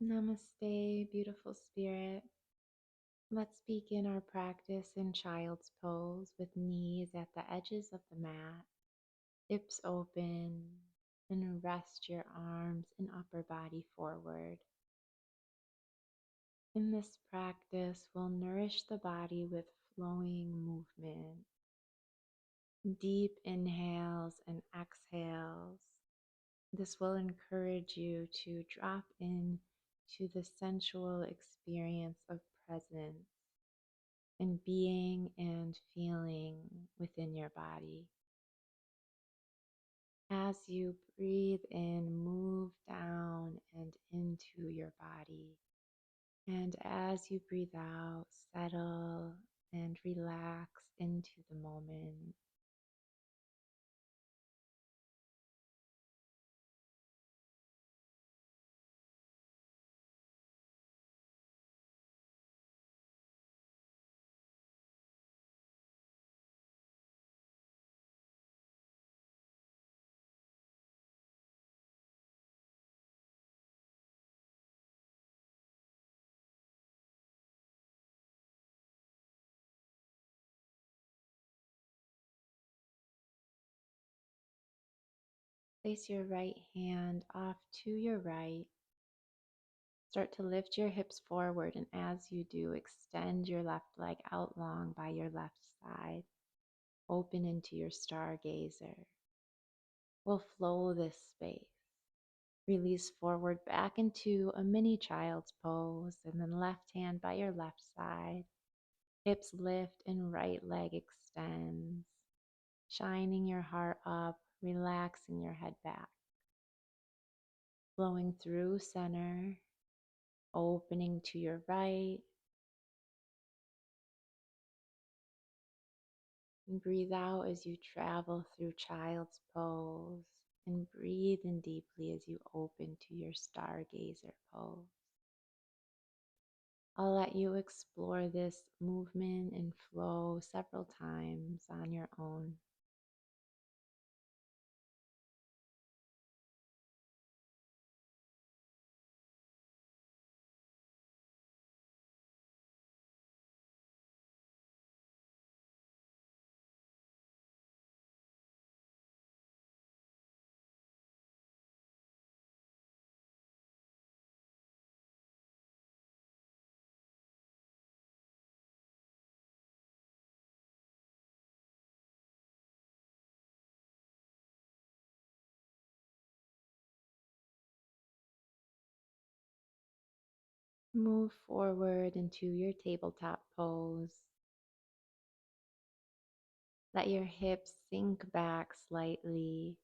Namaste, beautiful spirit. Let's begin our practice in child's pose with knees at the edges of the mat, hips open, and rest your arms and upper body forward. In this practice, we'll nourish the body with flowing movement, deep inhales and exhales. This will encourage you to drop in to the sensual experience of presence and being and feeling within your body. As you breathe in, move down and into your body. And as you breathe out, settle and relax into the moment. Place your right hand off to your right. Start to lift your hips forward, and as you do, extend your left leg out long by your left side. Open into your stargazer. We'll flow this space. Release forward back into a mini child's pose, and then left hand by your left side. Hips lift and right leg extends. Shining your heart up, relaxing your head back. Flowing through center, opening to your right. And breathe out as you travel through child's pose. And breathe in deeply as you open to your stargazer pose. I'll let you explore this movement and flow several times on your own. Move forward into your tabletop pose. Let your hips sink back slightly.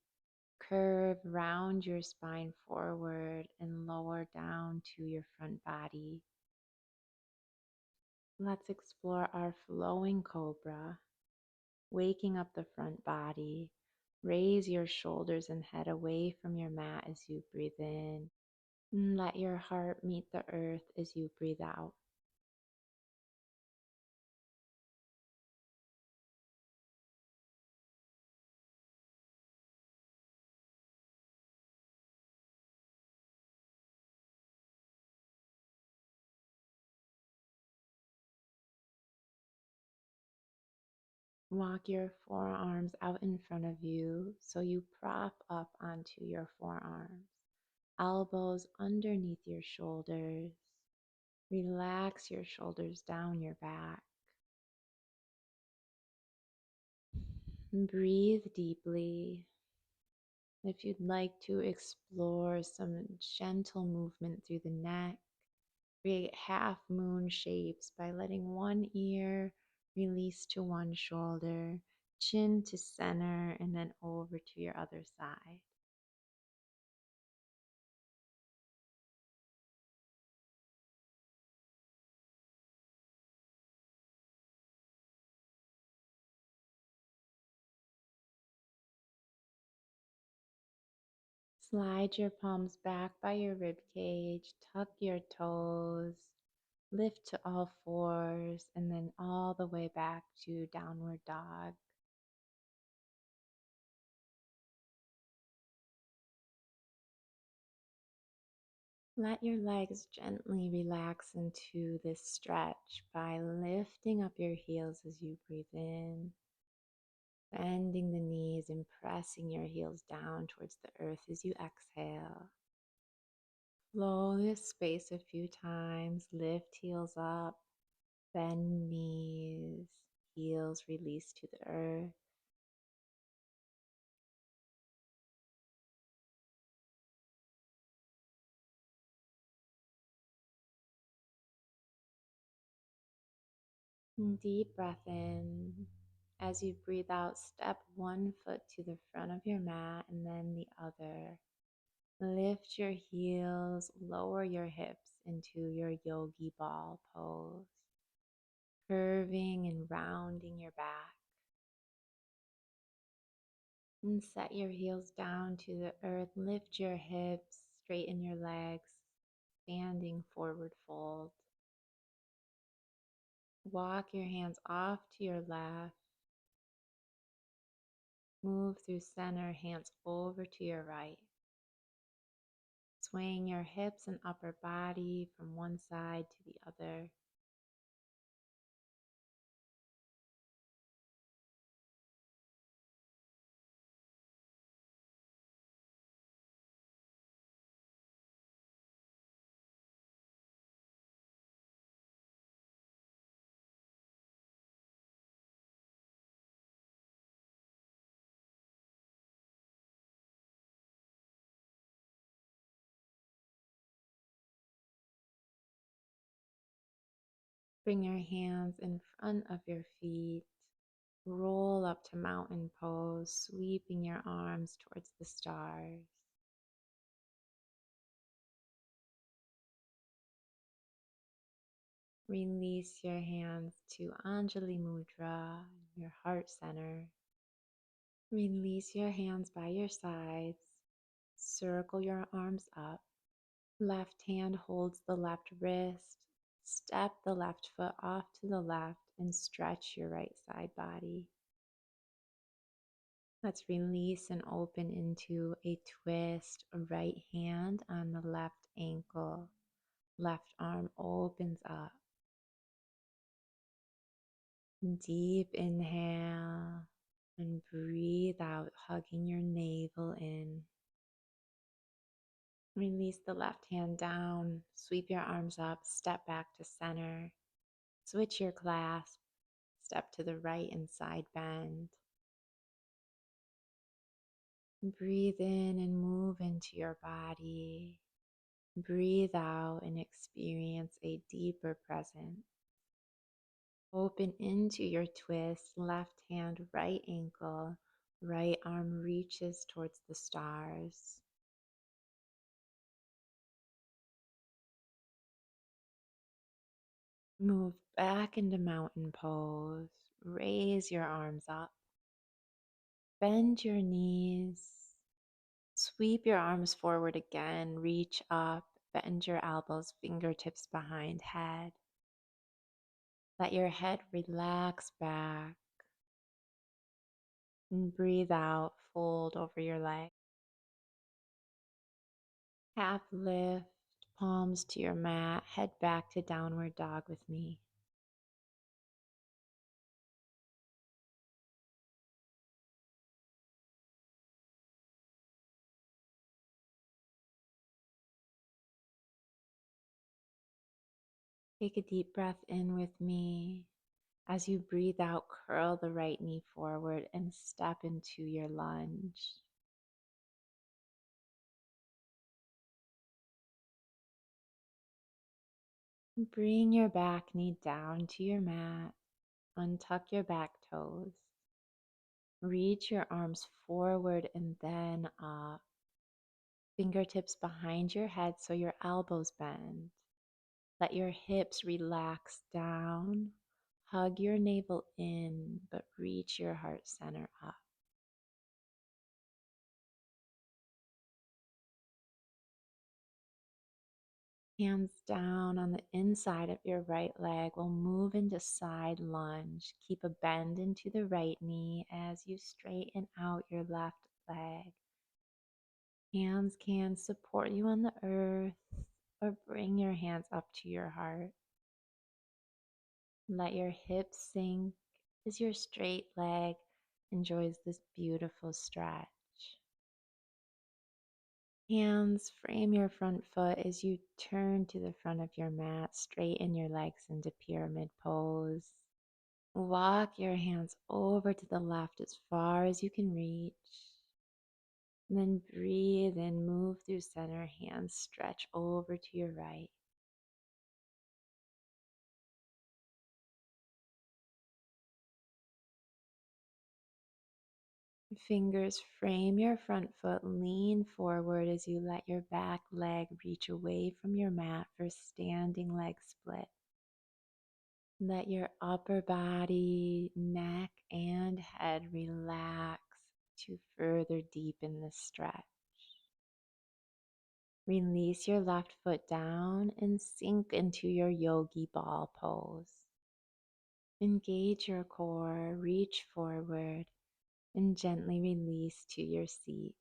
Curve round your spine forward and lower down to your front body. Let's explore our flowing cobra. Waking up the front body. Raise your shoulders and head away from your mat as you breathe in. And let your heart meet the earth as you breathe out. Walk your forearms out in front of you so you prop up onto your forearms. Elbows underneath your shoulders. Relax your shoulders down your back. Breathe deeply. If you'd like to explore some gentle movement through the neck, create half moon shapes by letting one ear release to one shoulder, chin to center, and then over to your other side. Slide your palms back by your rib cage, tuck your toes, lift to all fours, and then all the way back to downward dog. Let your legs gently relax into this stretch by lifting up your heels as you breathe in, bending the knees and pressing your heels down towards the earth as you exhale. Flow this space a few times, lift heels up, bend knees, heels release to the earth. And deep breath in. As you breathe out, step one foot to the front of your mat and then the other. Lift your heels, lower your hips into your yogi ball pose, curving and rounding your back. And set your heels down to the earth. Lift your hips, straighten your legs, standing forward fold. Walk your hands off to your left. Move through center, hands over to your right. Swaying your hips and upper body from one side to the other. Bring your hands in front of your feet. Roll up to mountain pose, sweeping your arms towards the stars. Release your hands to Anjali Mudra, your heart center. Release your hands by your sides. Circle your arms up. Left hand holds the left wrist. Step the left foot off to the left and stretch your right side body. Let's release and open into a twist. Right hand on the left ankle. Left arm opens up. Deep inhale and breathe out, hugging your navel in. Release the left hand down, sweep your arms up, step back to center, switch your clasp, step to the right and side bend. Breathe in and move into your body. Breathe out and experience a deeper presence. Open into your twist, left hand, right ankle, right arm reaches towards the stars. Move back into mountain pose. Raise your arms up. Bend your knees. Sweep your arms forward again. Reach up. Bend your elbows, fingertips behind head. Let your head relax back. And breathe out. Fold over your leg. Half lift. Palms to your mat. Head back to downward dog with me. Take a deep breath in with me. As you breathe out, curl the right knee forward and step into your lunge. Bring your back knee down to your mat. Untuck your back toes. Reach your arms forward and then up. Fingertips behind your head so your elbows bend. Let your hips relax down. Hug your navel in, but reach your heart center up. Hands down on the inside of your right leg. We'll move into side lunge. Keep a bend into the right knee as you straighten out your left leg. Hands can support you on the earth. or bring your hands up to your heart. Let your hips sink as your straight leg enjoys this beautiful stretch. Hands frame your front foot as you turn to the front of your mat. Straighten your legs into pyramid pose. Walk your hands over to the left as far as you can reach. And then breathe in, move through center, hands stretch over to your right. Fingers frame your front foot, lean forward as you let your back leg reach away from your mat for standing leg split. Let your upper body, neck, and head relax to further deepen the stretch. Release your left foot down and sink into your yogi ball pose. Engage your core, reach forward, and gently release to your seat.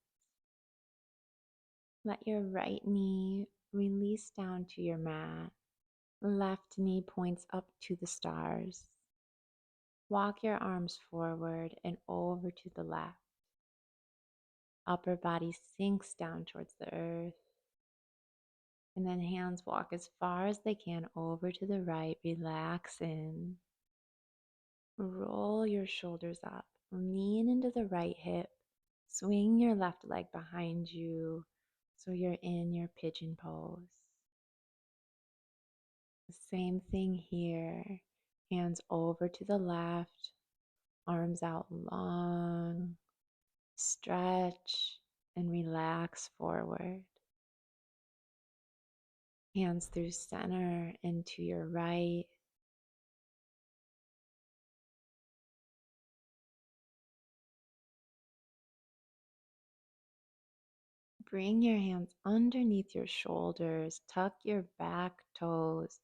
Let your right knee release down to your mat. Left knee points up to the stars. Walk your arms forward and over to the left. Upper body sinks down towards the earth. And then hands walk as far as they can over to the right. Relax in. Roll your shoulders up. Lean into the right hip. Swing your left leg behind you so you're in your pigeon pose. The same thing here. Hands over to the left. Arms out long. Stretch and relax forward. Hands through center and to your right. Bring your hands underneath your shoulders. Tuck your back toes.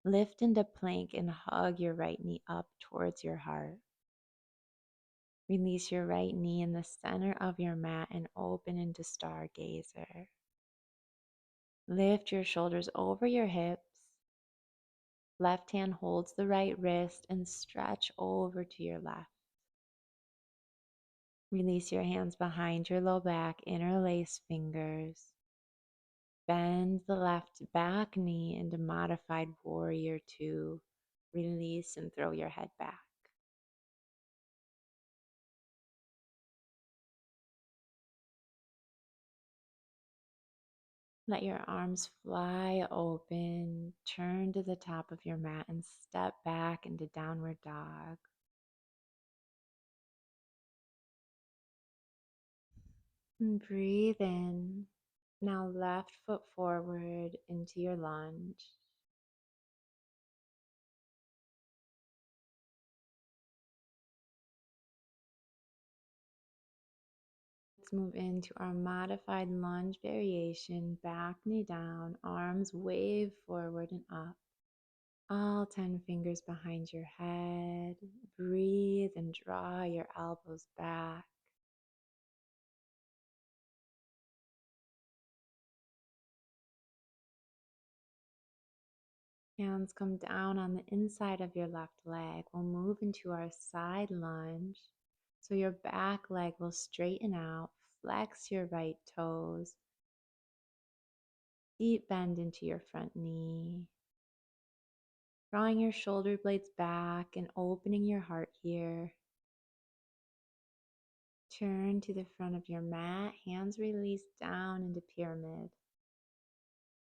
Lift into plank and hug your right knee up towards your heart. Release your right knee in the center of your mat and open into stargazer. Lift your shoulders over your hips. Left hand holds the right wrist and stretch over to your left. Release your hands behind your low back, interlace fingers. Bend the left back knee into modified warrior 2. Release and throw your head back. Let your arms fly open. Turn to the top of your mat and step back into downward dog. And breathe in. Now left foot forward into your lunge. Let's move into our modified lunge variation. Back knee down, arms wave forward and up. All 10 fingers behind your head. Breathe and draw your elbows back. Hands come down on the inside of your left leg. We'll move into our side lunge. So your back leg will straighten out. Flex your right toes. Deep bend into your front knee. Drawing your shoulder blades back and opening your heart here. Turn to the front of your mat. Hands release down into pyramid.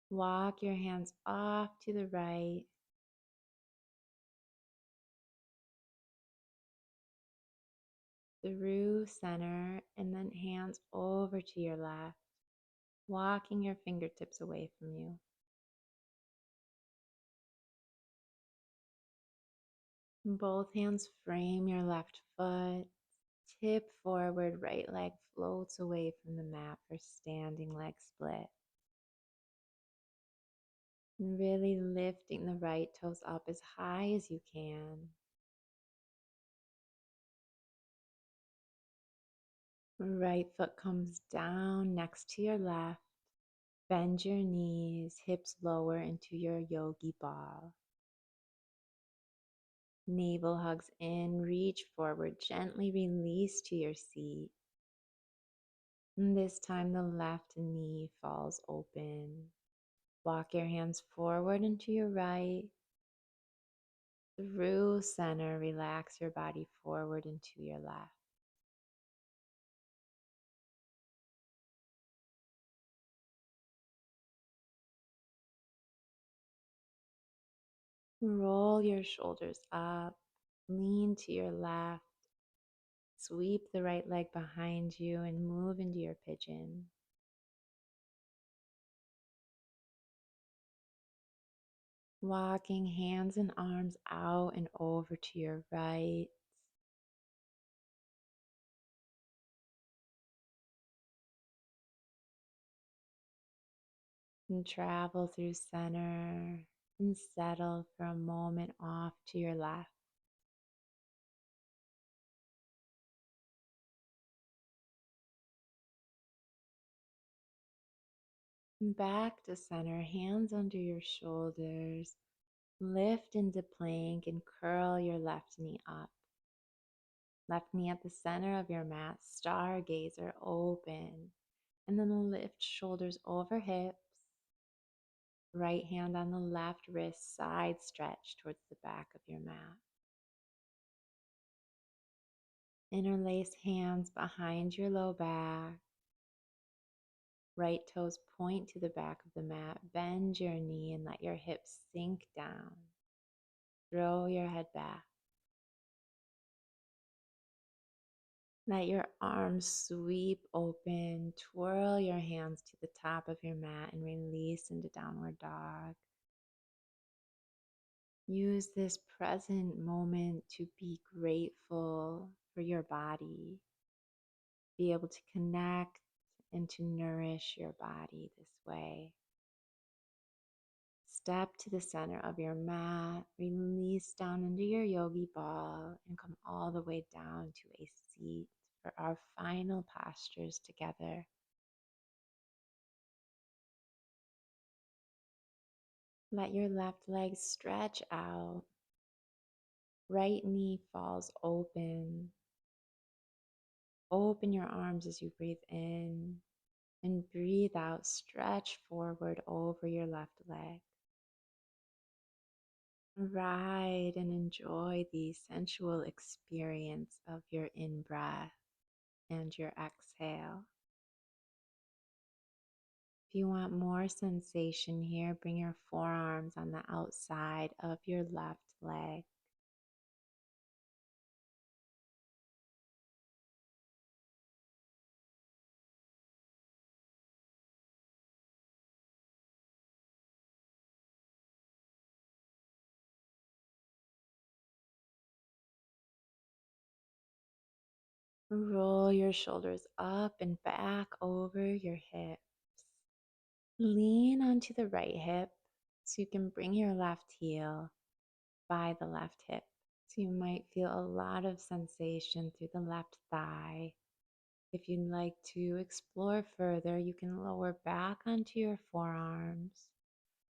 Walk your hands off to the right. Through center, and then hands over to your left. Walking your fingertips away from you. Both hands frame your left foot. Tip forward, right leg floats away from the mat for standing leg split. And really lifting the right toes up as high as you can. Right foot comes down next to your left. Bend your knees, hips lower into your yogi ball. Navel hugs in, reach forward, gently release to your seat. And this time the left knee falls open. Walk your hands forward and to your right. Through center, relax your body forward and to your left. Roll your shoulders up, lean to your left, sweep the right leg behind you and move into your pigeon. Walking hands and arms out and over to your right. And travel through center and settle for a moment off to your left. And back to center, hands under your shoulders. Lift into plank and curl your left knee up. Left knee at the center of your mat, stargazer open. And then lift shoulders over hips. Right hand on the left wrist, side stretch towards the back of your mat. Interlace hands behind your low back. Right toes point to the back of the mat. Bend your knee and let your hips sink down. Throw your head back. Let your arms sweep open. Twirl your hands to the top of your mat and release into downward dog. Use this present moment to be grateful for your body. Be able to connect and to nourish your body this way. Step to the center of your mat, release down into your yogi ball, and come all the way down to a seat for our final postures together. Let your left leg stretch out. Right knee falls open. Open your arms as you breathe in and breathe out. Stretch forward over your left leg. Ride and enjoy the sensual experience of your in-breath and your exhale. If you want more sensation here, bring your forearms on the outside of your left leg. Roll your shoulders up and back over your hips. Lean onto the right hip so you can bring your left heel by the left hip. So you might feel a lot of sensation through the left thigh. If you'd like to explore further, you can lower back onto your forearms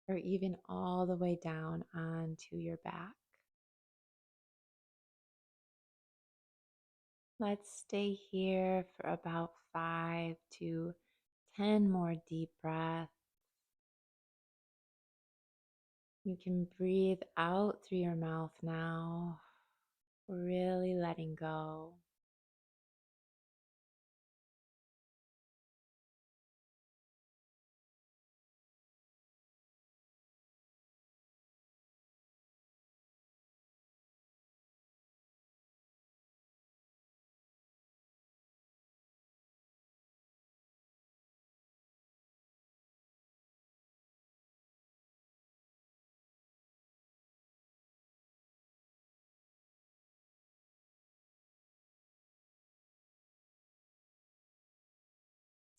or even all the way down onto your back. Let's stay here for about 5 to 10 more deep breaths. You can breathe out through your mouth now, really letting go.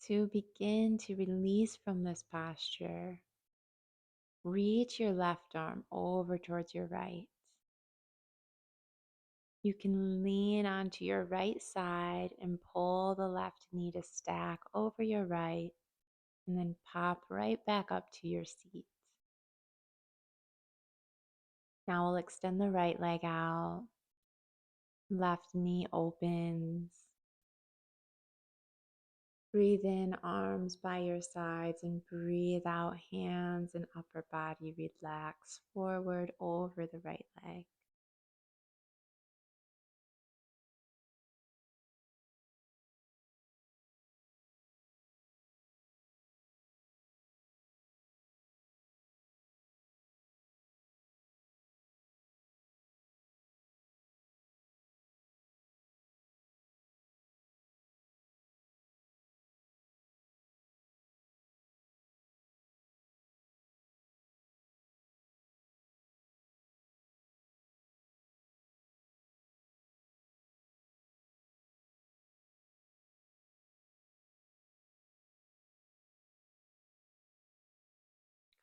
To begin to release from this posture, reach your left arm over towards your right. You can lean onto your right side and pull the left knee to stack over your right. and then pop right back up to your seat. Now we'll extend the right leg out. Left knee opens. Breathe in, arms by your sides, and breathe out, hands and upper body relax forward over the right leg.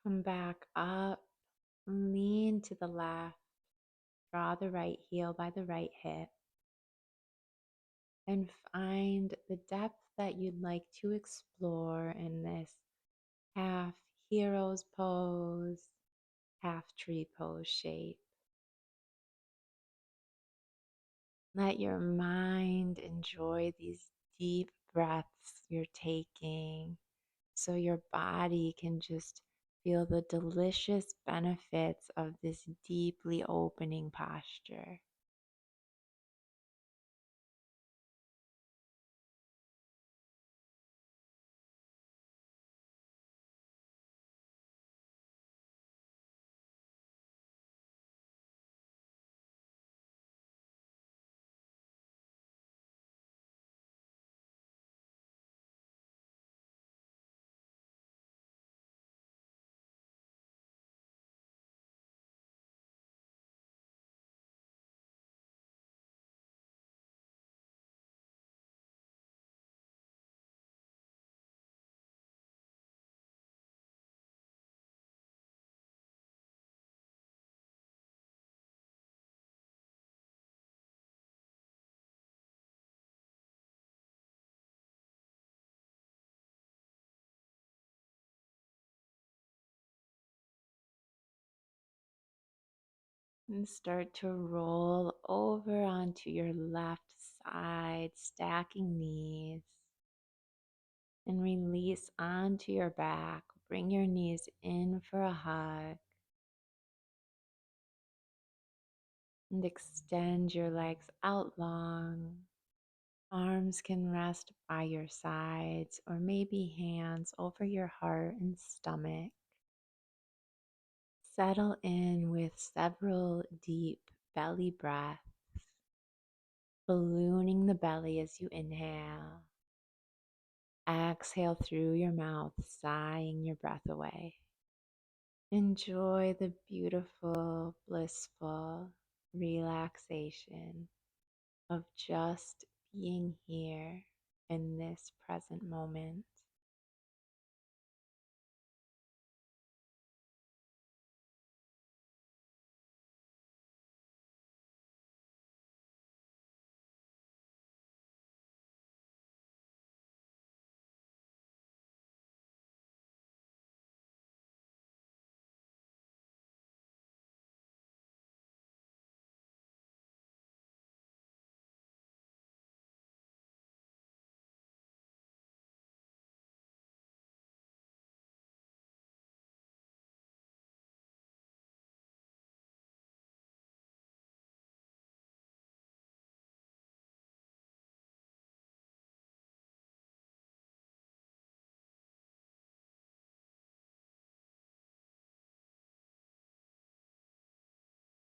Come back up, lean to the left, draw the right heel by the right hip, and find the depth that you'd like to explore in this half hero's pose, half tree pose shape. Let your mind enjoy these deep breaths you're taking so your body can just feel the delicious benefits of this deeply opening posture. And start to roll over onto your left side, stacking knees. And release onto your back. Bring your knees in for a hug. And extend your legs out long. Arms can rest by your sides, or maybe hands over your heart and stomach. Settle in with several deep belly breaths, ballooning the belly as you inhale. Exhale through your mouth, sighing your breath away. Enjoy the beautiful, blissful relaxation of just being here in this present moment.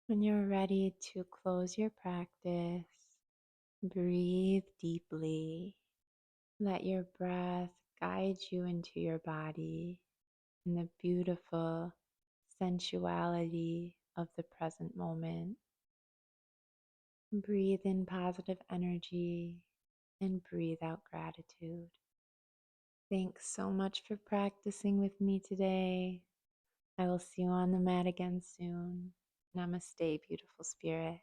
When you're ready to close your practice, breathe deeply. Let your breath guide you into your body in the beautiful sensuality of the present moment. Breathe in positive energy and breathe out gratitude. Thanks so much for practicing with me today. I will see you on the mat again soon. Namaste, beautiful spirit.